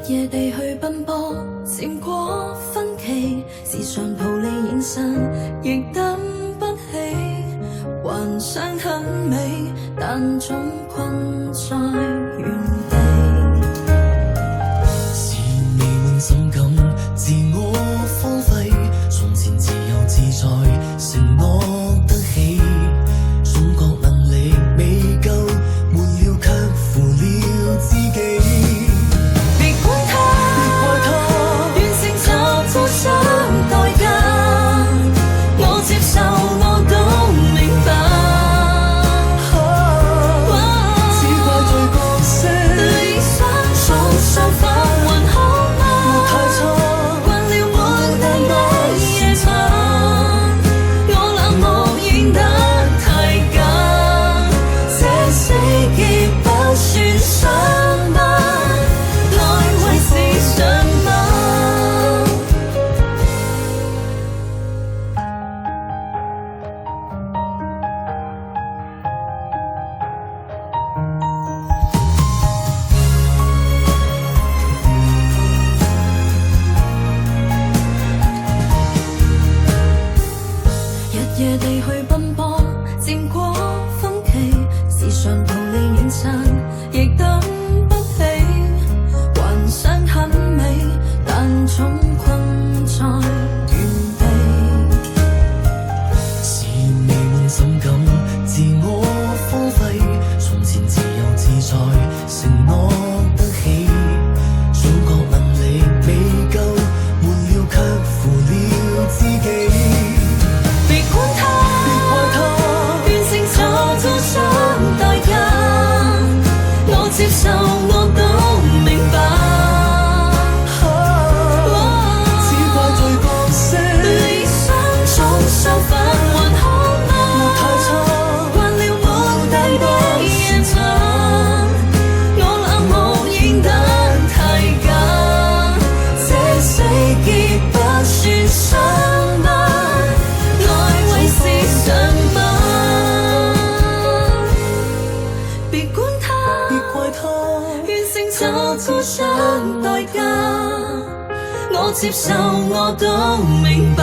夜地去奔波，漸過分歧，時常逃離現實，亦等不起。幻想很美，但總困在原地。是未滿心感，自我荒廢。從前自由自在，承諾得起，總覺能力未夠，沒了卻負了自己。別管他，完成就付上代價，我接受我都明白。只怪罪角色，理想總相反還好嗎？太錯，慣了滿地的夜晚，我冷漠顯得太假，這死結不算傷疤，來為時尚嗎？日夜地去奔波，漸過分歧，時常逃離現實，亦等不起。幻想很美，但總困在原地。是未滿心感，自我荒廢。從前自由自在，承諾得起，總覺能力未夠，沒了卻負了自己。別管他，完成就付上代價，我接受我都明白。只怪罪角色，理想總相反還好嗎？太錯，慣了滿地的夜晚，我冷漠顯得太假，這死結不算傷疤，來為時尚嗎？別管他，別怪他，完成就付上代價，我接受我都明白。